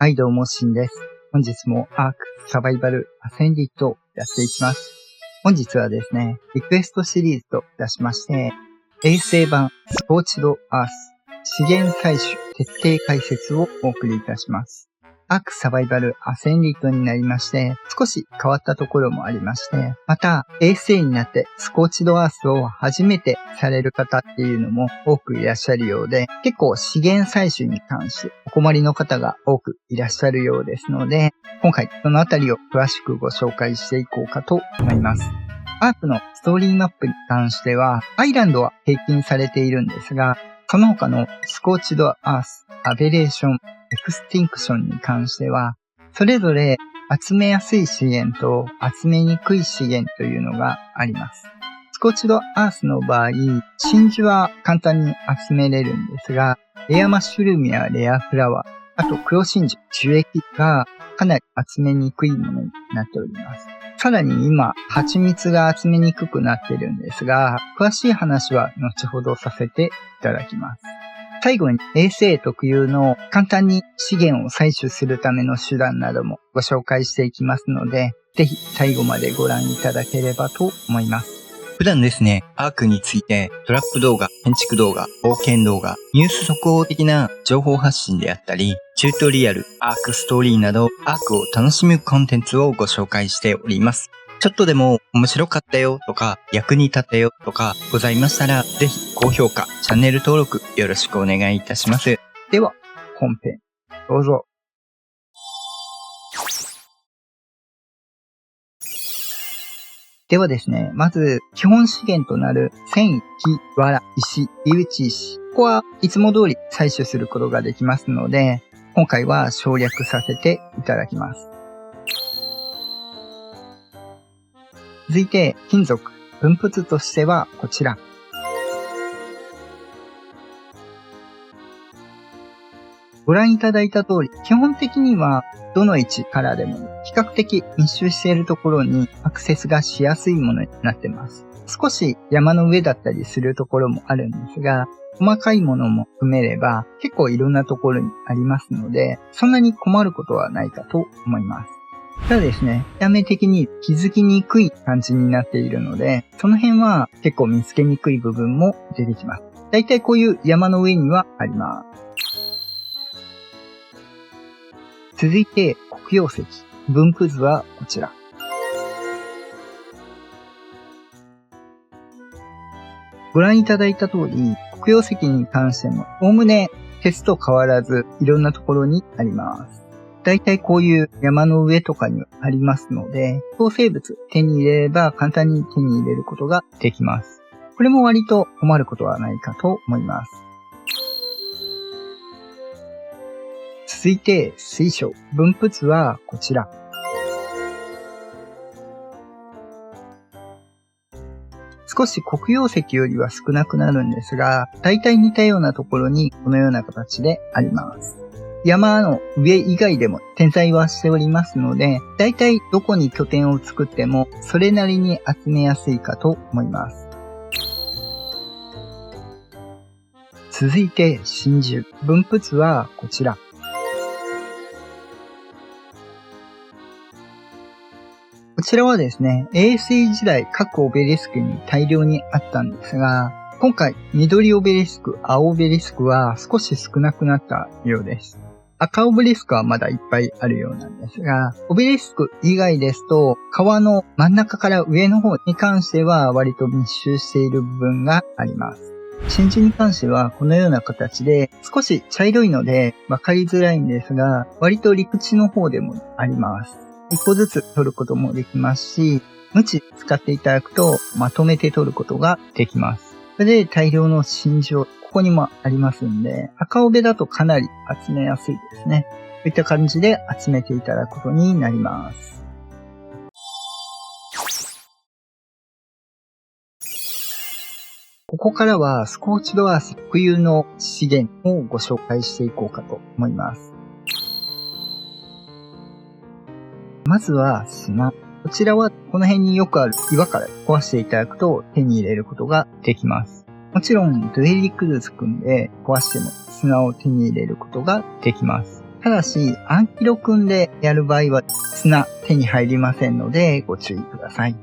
はいどうもしんです。本日もアークサバイバルアセンディットをやっていきます。本日はですね、リクエストシリーズと出しまして、衛星版スコーチドアース資源採取徹底解説をお送りいたします。アークサバイバルアセンディットになりまして、少し変わったところもありまして、また衛星になってスコーチドアースを初めてされる方っていうのも多くいらっしゃるようで、結構資源採取に関してお困りの方が多くいらっしゃるようですので、今回そのあたりを詳しくご紹介していこうかと思います。アークのストーリーマップに関しては、アイランドは平均されているんですが、その他のスコーチドアース、アベレーション、エクスティンクションに関しては、それぞれ集めやすい資源と集めにくい資源というのがあります。スコーチドアースの場合、真珠は簡単に集めれるんですが、レアマッシュルームやレアフラワー、あと黒真珠、樹液がかなり集めにくいものになっております。さらに今、蜂蜜が集めにくくなっているんですが、詳しい話は後ほどさせていただきます。最後に衛星特有の簡単に資源を採取するための手段などもご紹介していきますので、ぜひ最後までご覧いただければと思います。普段ですね、アークについてトラップ動画、建築動画、冒険動画、ニュース速報的な情報発信であったり、チュートリアル、アークストーリーなどアークを楽しむコンテンツをご紹介しております。ちょっとでも面白かったよとか役に立ったよとかございましたら、ぜひ高評価、チャンネル登録よろしくお願いいたします。では、本編、どうぞ。ではですね、まず基本資源となる繊維、木、藁、石、火打ち石。ここはいつも通り採取することができますので、今回は省略させていただきます。続いて、金属。分布としてはこちら。ご覧いただいた通り、基本的にはどの位置からでも比較的密集しているところにアクセスがしやすいものになっています。少し山の上だったりするところもあるんですが、細かいものも含めれば結構いろんなところにありますので、そんなに困ることはないかと思います。ただですね、見た目的に気づきにくい感じになっているので、その辺は結構見つけにくい部分も出てきます。だいたいこういう山の上にはあります。続いて、黒曜石。分布図はこちら。ご覧いただいた通り、黒曜石に関しても、おおむね鉄と変わらずいろんなところにあります。だいたいこういう山の上とかにありますので、構成物手に入れれば簡単に手に入れることができます。これも割と困ることはないかと思います。続いて、水晶。分布図はこちら。少し黒曜石よりは少なくなるんですが、だいたい似たようなところにこのような形であります。山の上以外でも点在はしておりますので、だいたいどこに拠点を作ってもそれなりに集めやすいかと思います。続いて真珠。分布図はこちら。こちらはですね、衛星時代各オベリスクに大量にあったんですが、今回緑オベリスク、青オベリスクは少し少なくなったようです。赤オベリスクはまだいっぱいあるようなんですが、オベリスク以外ですと、川の真ん中から上の方に関しては割と密集している部分があります。真珠に関してはこのような形で少し茶色いので分かりづらいんですが、割と陸地の方でもあります。一個ずつ取ることもできますし、ムチ使っていただくとまとめて取ることができます。それで大量の真珠をここにもありますんで、赤帯だとかなり集めやすいですね。こういった感じで集めていただくことになります。ここからはスコーチドアース特有の資源をご紹介していこうかと思います。まずは砂。こちらはこの辺によくある岩から壊していただくと手に入れることができます。もちろん、ドゥエリクルス組んで壊しても砂を手に入れることができます。ただし、暗記録訓でやる場合は砂手に入りませんのでご注意ください。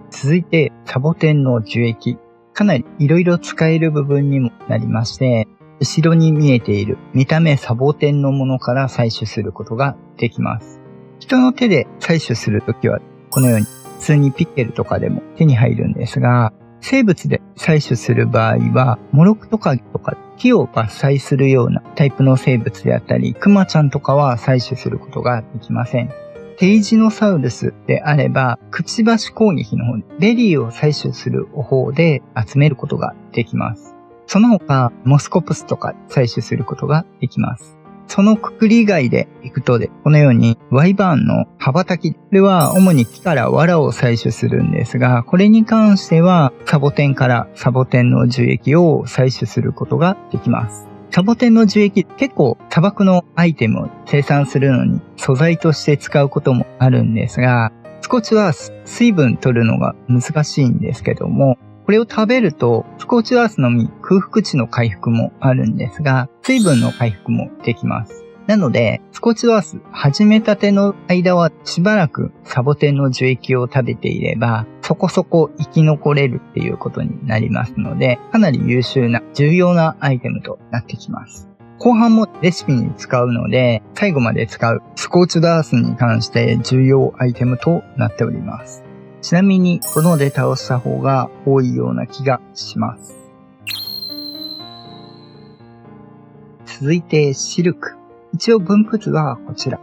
続いて、サボテンの樹液。かなり色々使える部分にもなりまして、後ろに見えている見た目サボテンのものから採取することができます。人の手で採取するときは、このように普通にピッケルとかでも手に入るんですが、生物で採取する場合は、モロクトカゲとか木を伐採するようなタイプの生物であったり、クマちゃんとかは採取することができません。テイジノサウルスであれば、くちばし攻撃の方にベリーを採取する方で集めることができます。その他、モスコプスとか採取することができます。そのくくり以外でいくとこのようにワイバーンの羽ばたき、これは主に木から藁を採取するんですが、これに関してはサボテンからサボテンの樹液を採取することができます。サボテンの樹液、結構砂漠のアイテムを生産するのに素材として使うこともあるんですが、少しは水分取るのが難しいんですけども、これを食べるとスコーチアースのみ空腹値の回復もあるんですが、水分の回復もできます。なので、スコーチアース始めたての間はしばらくサボテンの樹液を食べていれば、そこそこ生き残れるっていうことになりますので、かなり優秀な重要なアイテムとなってきます。後半もレシピに使うので、最後まで使うスコーチアースに関して重要アイテムとなっております。ちなみに、斧で倒した方が多いような気がします。続いて、シルク。一応分布図はこちら。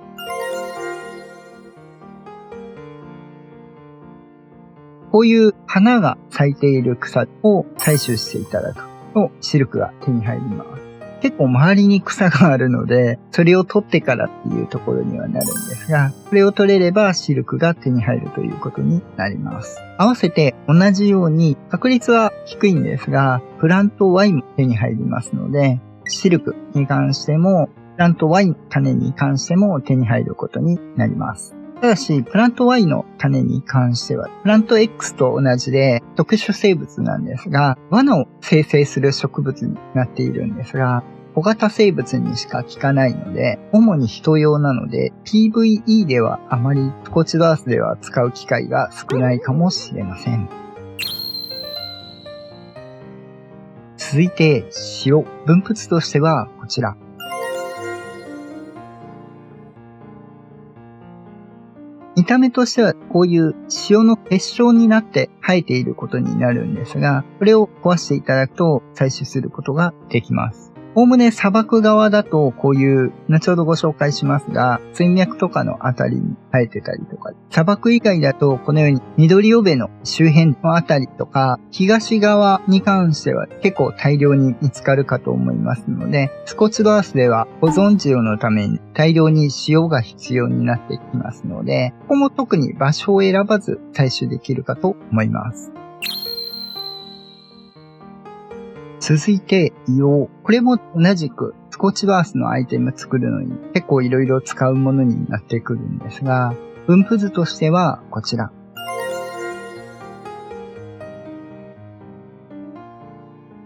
こういう花が咲いている草を採取していただくと、シルクが手に入ります。結構周りに草があるので、それを取ってからっていうところにはなるんですが、これを取れればシルクが手に入るということになります。合わせて同じように確率は低いんですが、プラント Y も手に入りますので、シルクに関しても、プラント Y の種に関しても手に入ることになります。ただし、プラント Y の種に関しては、プラント X と同じで特殊生物なんですが、罠を生成する植物になっているんですが、小型生物にしか効かないので、主に人用なので、PVE ではあまりスコーチダースでは使う機会が少ないかもしれません。続いて、塩。分布図としてはこちら。見た目としてはこういう塩の結晶になって生えていることになるんですが、これを壊していただくと採取することができます。おおむね砂漠側だとこういう、後ほどご紹介しますが、水脈とかのあたりに生えてたりとか、砂漠以外だとこのように緑尾根の周辺のあたりとか、東側に関しては結構大量に見つかるかと思いますので、スコッチダースでは保存需要のために大量に塩が必要になってきますので、ここも特に場所を選ばず採取できるかと思います。続いて、硫黄。これも同じくスコッチバースのアイテム作るのに結構いろいろ使うものになってくるんですが、分布図としてはこちら。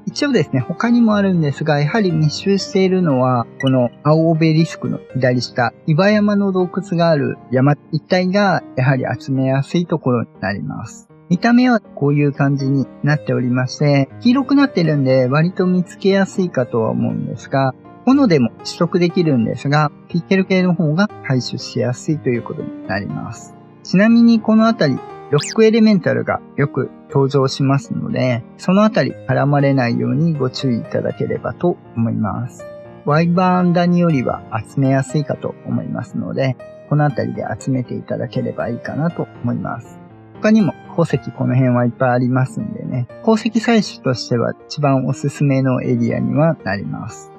一応ですね、他にもあるんですが、やはり密集しているのは、この青オベリスクの左下、岩山の洞窟がある山一帯がやはり集めやすいところになります。見た目はこういう感じになっておりまして、黄色くなってるんで割と見つけやすいかとは思うんですが、斧でも取得できるんですが、ピッケル系の方が採取しやすいということになります。ちなみにこのあたり、ロックエレメンタルがよく登場しますので、そのあたり絡まれないようにご注意いただければと思います。ワイバーンダニよりは集めやすいかと思いますので、このあたりで集めていただければいいかなと思います。他にも鉱石この辺はいっぱいありますんでね、鉱石採取としては一番おすすめのエリアにはなります。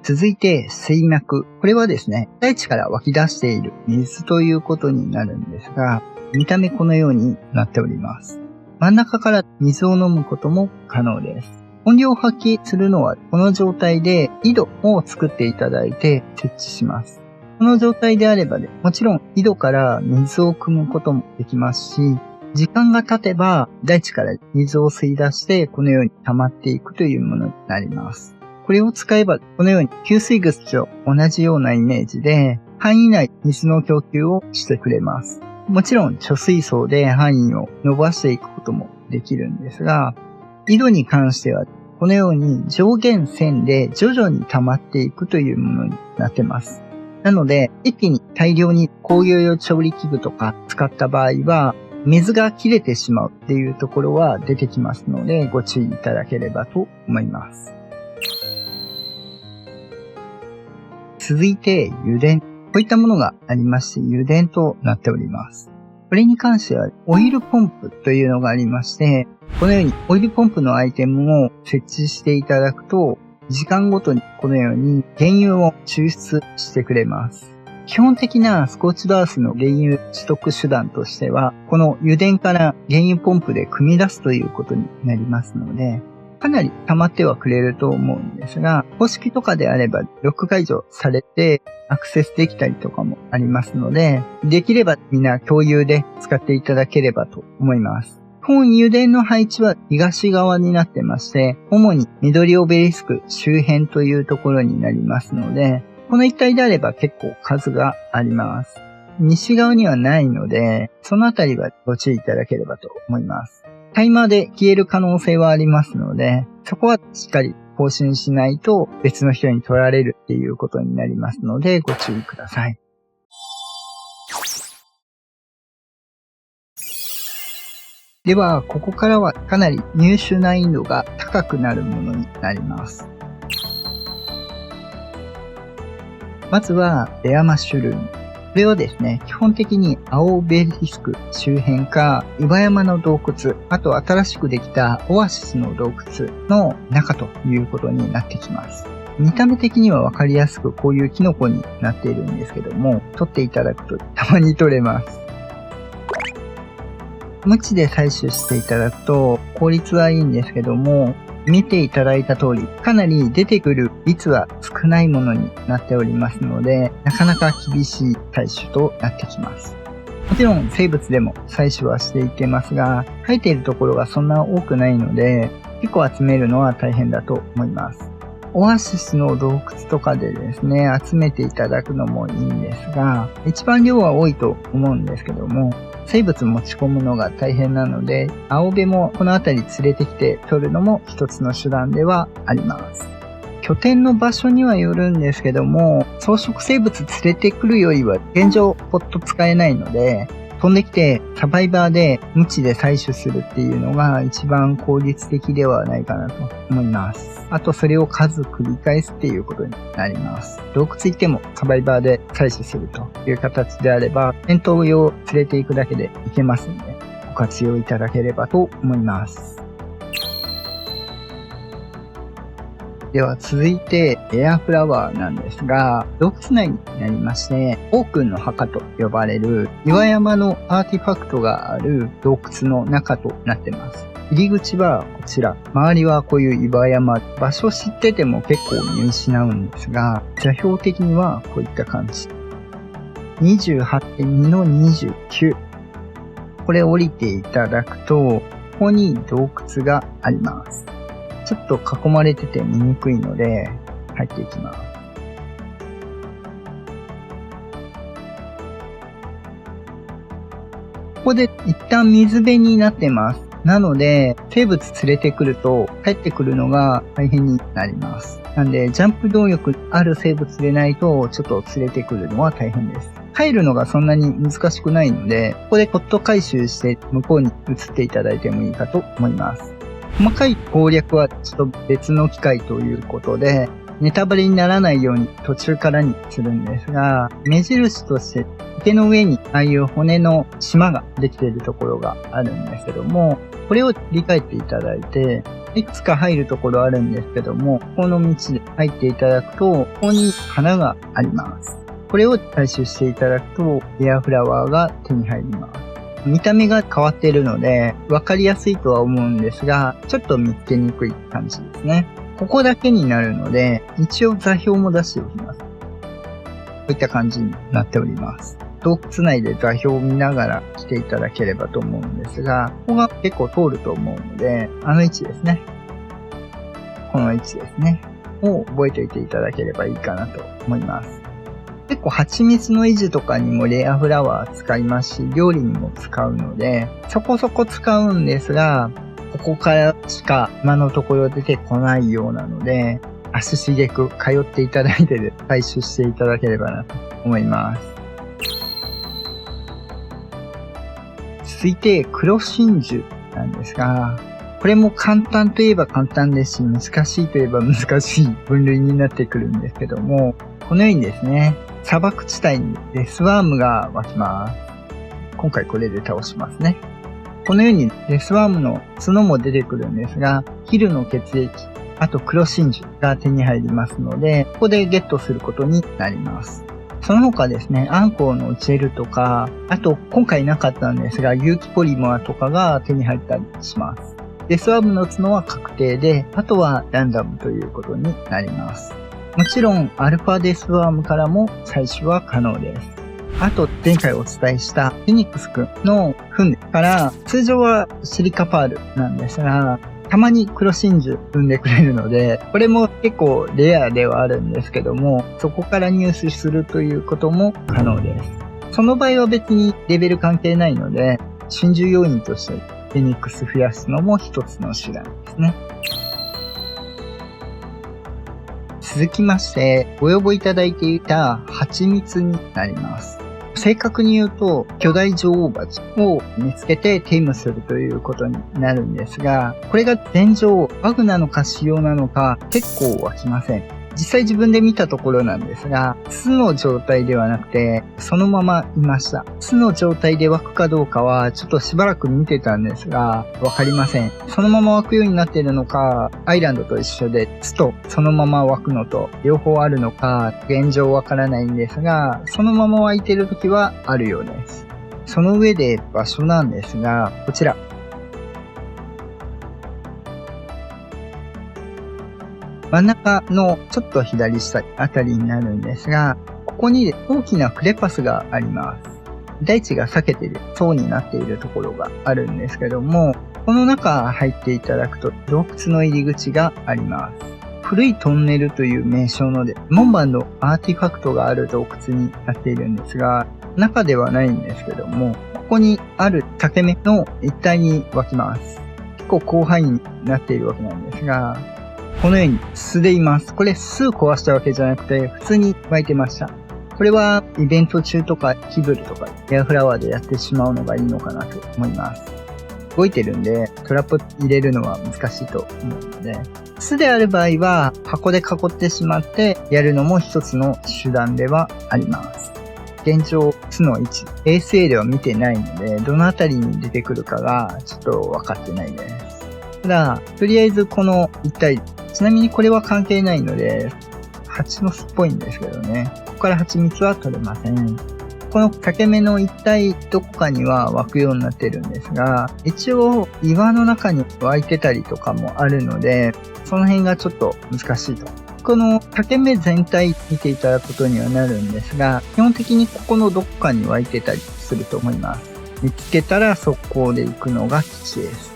続いて水脈。これはですね、大地から湧き出している水ということになるんですが、見た目このようになっております。真ん中から水を飲むことも可能です。音量を発揮するのはこの状態で井戸を作っていただいて設置します。この状態であればもちろん井戸から水を汲むこともできますし、時間が経てば大地から水を吸い出してこのように溜まっていくというものになります。これを使えばこのように給水口と同じようなイメージで範囲内水の供給をしてくれます。もちろん貯水槽で範囲を伸ばしていくこともできるんですが、井戸に関してはこのように上限線で徐々に溜まっていくというものになってます。なので一気に大量に工業用調理器具とか使った場合は水が切れてしまうっていうところは出てきますのでご注意いただければと思います。続いて油田。こういったものがありまして油田となっております。これに関してはオイルポンプというのがありまして、このようにオイルポンプのアイテムを設置していただくと、時間ごとにこのように原油を抽出してくれます。基本的なスコーチドアースの原油取得手段としては、この油田から原油ポンプで汲み出すということになりますので、かなり溜まってはくれると思うんですが、公式とかであればロック解除されてアクセスできたりとかもありますので、できればみんな共有で使っていただければと思います。本油田の配置は東側になってまして、主に緑オベリスク周辺というところになりますので、この一帯であれば結構数があります。西側にはないので、そのあたりはご注意いただければと思います。タイマーで消える可能性はありますので、そこはしっかり更新しないと別の人に取られるっていうことになりますのでご注意ください。では、ここからはかなり入手難易度が高くなるものになります。まずは、レアマッシュルーム。これはですね、基本的に青ベリスク周辺か、岩山の洞窟、あと新しくできたオアシスの洞窟の中ということになってきます。見た目的にはわかりやすくこういうキノコになっているんですけども、取っていただくとたまに取れます。無知で採取していただくと効率はいいんですけども、見ていただいた通り、かなり出てくる率は少ないものになっておりますので、なかなか厳しい採取となってきます。もちろん生物でも採取はしていけますが、生えているところがそんな多くないので、結構集めるのは大変だと思います。オアシスの洞窟とかでですね、集めていただくのもいいんですが、一番量は多いと思うんですけども、生物持ち込むのが大変なので、青ベもこの辺り連れてきて取るのも一つの手段ではあります。拠点の場所にはよるんですけども、草食生物連れてくるよりは現状ポット使えないので、飛んできてサバイバーで無知で採取するっていうのが一番効率的ではないかなと思います。あとそれを数繰り返すっていうことになります。洞窟行ってもサバイバーで採取するという形であれば、戦闘用を連れていくだけでいけますので、ご活用いただければと思います。では続いてエアフラワーなんですが、洞窟内になりまして、オークンの墓と呼ばれる岩山のアーティファクトがある洞窟の中となっています。入り口はこちら、周りはこういう岩山、場所知ってても結構見失うんですが、座標的にはこういった感じ。28.2 の29。これ降りていただくと、ここに洞窟があります。ちょっと囲まれてて見にくいので、入っていきます。ここで一旦水辺になってます。なので、生物連れてくると、帰ってくるのが大変になります。なんで、ジャンプ動力ある生物でないと、ちょっと連れてくるのは大変です。帰るのがそんなに難しくないので、ここでポット回収して向こうに移っていただいてもいいかと思います。細かい攻略はちょっと別の機会ということで、ネタバレにならないように途中からにするんですが、目印として池の上にああいう骨の島ができているところがあるんですけども、これを理解していただいて、いくつか入るところあるんですけども、ここの道で入っていただくと、ここに花があります。これを採取していただくと、エアフラワーが手に入ります。見た目が変わっているので、わかりやすいとは思うんですが、ちょっと見つけにくい感じですね。ここだけになるので、一応座標も出しておきます。こういった感じになっております。洞窟内で座標を見ながら来ていただければと思うんですが、ここが結構通ると思うので、あの位置ですね。この位置ですね。を覚えておいていただければいいかなと思います。結構蜂蜜の維持とかにもレアフラワー使いますし、料理にも使うので、そこそこ使うんですが、ここからしか今のところ出てこないようなので、足しげく通っていただいて採取していただければなと思います。続いて、黒真珠なんですが、これも簡単といえば簡単ですし、難しいといえば難しい分類になってくるんですけども、このようにですね、砂漠地帯にデスワームが湧きます。今回これで倒しますね。このようにデスワームの角も出てくるんですが、ヒルの血液、あと黒真珠が手に入りますので、ここでゲットすることになります。その他ですね、アンコウのジェルとか、あと今回なかったんですが、有機ポリマーとかが手に入ったりします。デスワームの角は確定で、あとはランダムということになります。もちろん、アルファデスワームからも採取は可能です。あと、前回お伝えしたフェニックス君の糞から、通常はシリカパールなんですが、たまに黒真珠産んでくれるので、これも結構レアではあるんですけども、そこから入手するということも可能です。その場合は別にレベル関係ないので、真珠要因としてフェニックス増やすのも一つの手段ですね。続きまして、ご要望いただいていた蜂蜜になります。正確に言うと、巨大女王蜂を見つけてテイムするということになるんですが、これが現状バグなのか仕様なのか結構湧きません。実際自分で見たところなんですが、巣の状態ではなくて、そのままいました。巣の状態で湧くかどうかは、ちょっとしばらく見てたんですが、わかりません。そのまま湧くようになっているのか、アイランドと一緒で、巣とそのまま湧くのと、両方あるのか、現状わからないんですが、そのまま湧いている時はあるようです。その上で場所なんですが、こちら。真ん中のちょっと左下あたりになるんですが、ここに大きなクレパスがあります。大地が裂けている層になっているところがあるんですけども、この中入っていただくと洞窟の入り口があります。古いトンネルという名称ので、門番のアーティファクトがある洞窟になっているんですが、中ではないんですけども、ここにある裂け目の一帯に湧きます。結構広範囲になっているわけなんですが、このように巣でいます。これ巣壊したわけじゃなくて、普通に湧いてました。これはイベント中とかキブルとかエアフラワーでやってしまうのがいいのかなと思います。動いてるんでトラップ入れるのは難しいと思うので、巣である場合は箱で囲ってしまってやるのも一つの手段ではあります。現状、巣の位置、ASA では見てないので、どのあたりに出てくるかがちょっと分かってないです。ただ、とりあえずこの一帯、ちなみにこれは関係ないので、蜂の巣っぽいんですけどね。ここから蜂蜜は取れません。この裂け目の一帯どこかには湧くようになってるんですが、一応岩の中に湧いてたりとかもあるので、その辺がちょっと難しいと。この裂け目全体見ていただくことにはなるんですが、基本的にここのどこかに湧いてたりすると思います。見つけたら速攻で行くのが吉です。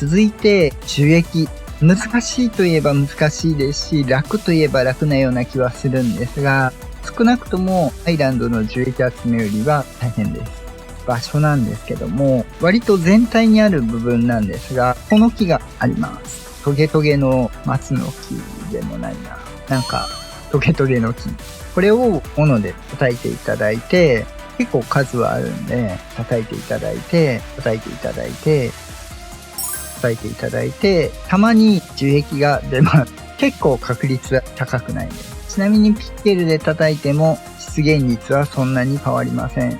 続いて、樹液。難しいといえば難しいですし、楽といえば楽なような気はするんですが、少なくともアイランドの樹液集めよりは大変です。場所なんですけども、割と全体にある部分なんですが、この木があります。トゲトゲの松の木でもないな。なんか、トゲトゲの木。これを斧で叩いていただいて、結構数はあるんで、叩いていただいて、たまに樹液が出ます。結構確率は高くないです。ちなみにピッケルで叩いても出現率はそんなに変わりません。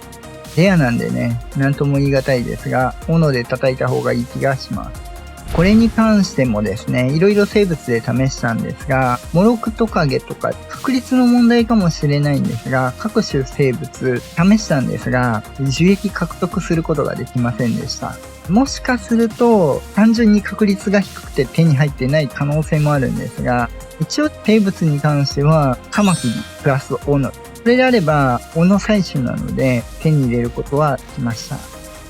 レアなんでね、なんとも言い難いですが、斧で叩いた方がいい気がします。これに関してもですね、いろいろ生物で試したんですが、モロクトカゲとか確率の問題かもしれないんですが、各種生物試したんですが、樹液獲得することができませんでした。もしかすると単純に確率が低くて手に入ってない可能性もあるんですが、一応生物に関してはカマキリプラス斧。これであれば斧採取なので手に入れることはできました。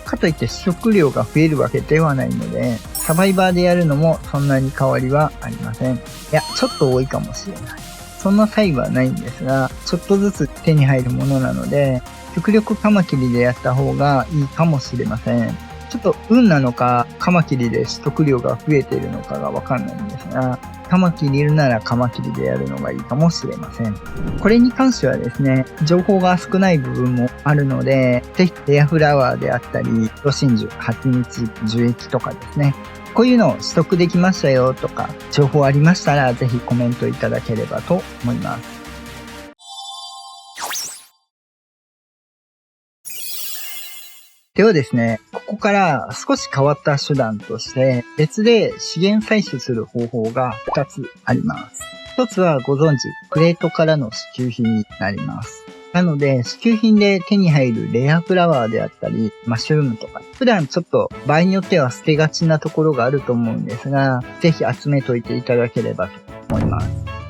かといって食料が増えるわけではないので、サバイバーでやるのもそんなに変わりはありません。いや、ちょっと多いかもしれない。そんな差異はないんですが、ちょっとずつ手に入るものなので、極力カマキリでやった方がいいかもしれません。ちょっと運なのか、カマキリで取得量が増えているのかがわかんないんですが、カマキリいるならカマキリでやるのがいいかもしれません。これに関してはですね、情報が少ない部分もあるので、ぜひレアフラワーであったり、黒真珠、蜂蜜、樹液とかですね、こういうのを取得できましたよとか、情報ありましたらぜひコメントいただければと思います。ではですね、ここから少し変わった手段として、別で資源採取する方法が2つあります。1つはご存知、クレートからの支給品になります。なので、支給品で手に入るレアフラワーであったり、マッシュルームとか、普段ちょっと場合によっては捨てがちなところがあると思うんですが、ぜひ集めといていただければと思います。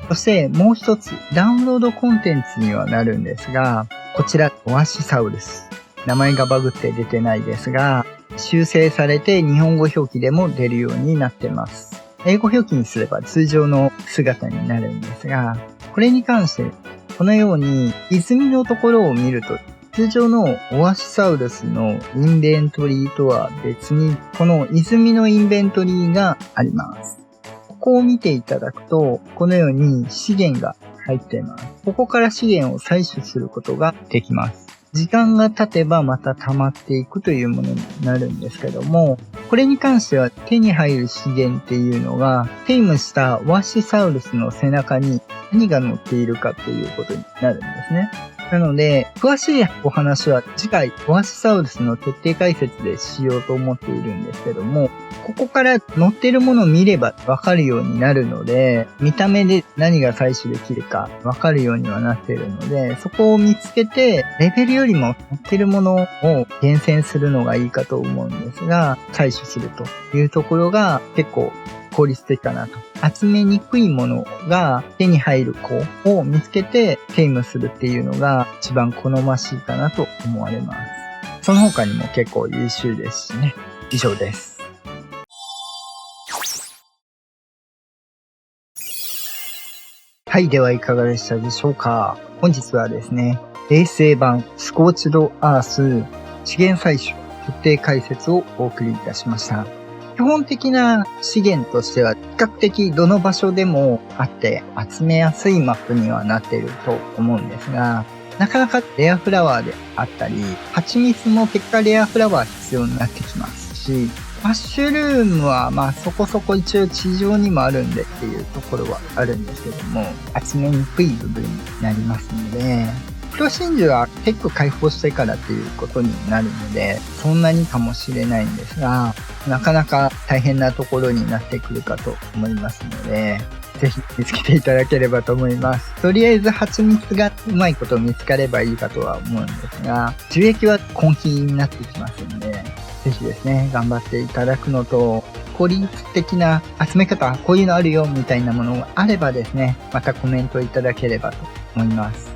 そしてもう一つ、ダウンロードコンテンツにはなるんですが、こちら、オアシサウルス。名前がバグって出てないですが、修正されて日本語表記でも出るようになってます。英語表記にすれば通常の姿になるんですが、これに関してこのように泉のところを見ると、通常のオアシサウルスのインベントリーとは別に、この泉のインベントリーがあります。ここを見ていただくと、このように資源が入っています。ここから資源を採取することができます。時間が経てばまた溜まっていくというものになるんですけども、これに関しては手に入る資源っていうのが、テイムしたオアシサウルスの背中に何が乗っているかっていうことになるんですね。なので、詳しいお話は次回オアシサウルスの徹底解説でしようと思っているんですけども、ここから乗ってるものを見ればわかるようになるので、見た目で何が採取できるかわかるようにはなっているので、そこを見つけて、レベルよりも乗ってるものを厳選するのがいいかと思うんですが、採取するというところが結構効率的かなと。集めにくいものが手に入る子を見つけてテイムするっていうのが一番好ましいかなと思われます。その他にも結構優秀ですしね。以上です。はい、ではいかがでしたでしょうか。本日はですね、衛星版スコーチドアース資源採取徹底解説をお送りいたしました。基本的な資源としては比較的どの場所でもあって集めやすいマップにはなっていると思うんですが、なかなかレアフラワーであったり、蜂蜜も結果レアフラワー必要になってきますし、マッシュルームはそこそこ一応地上にもあるんでっていうところはあるんですけども、集めにくい部分になりますので、黒真珠は結構解放してからっていうことになるので、そんなにかもしれないんですが、なかなか大変なところになってくるかと思いますので、ぜひ見つけていただければと思います。とりあえず蜂蜜がうまいこと見つかればいいかとは思うんですが、樹液は根気になってきますので、ぜひですね、頑張っていただくのと、効率的な集め方、こういうのあるよみたいなものがあればですね、またコメントいただければと思います。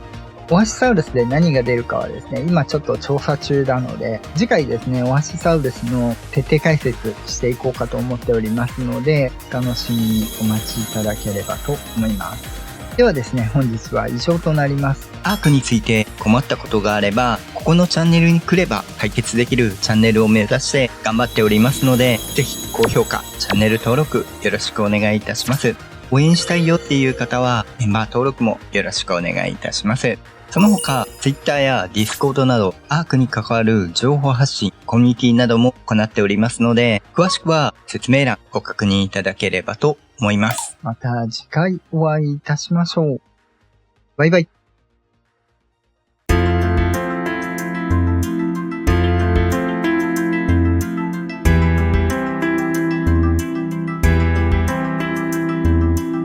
オアシサウルスで何が出るかはですね、今ちょっと調査中なので、次回ですね、オアシサウルスの徹底解説していこうかと思っておりますので、楽しみにお待ちいただければと思います。ではですね、本日は以上となります。アークについて困ったことがあれば、ここのチャンネルに来れば解決できるチャンネルを目指して頑張っておりますので、ぜひ高評価、チャンネル登録よろしくお願いいたします。応援したいよっていう方はメンバー登録もよろしくお願いいたします。その他、Twitter や Discord など、アークに関わる情報発信、コミュニティなども行っておりますので、詳しくは説明欄ご確認いただければと思います。また次回お会いいたしましょう。バイバイ。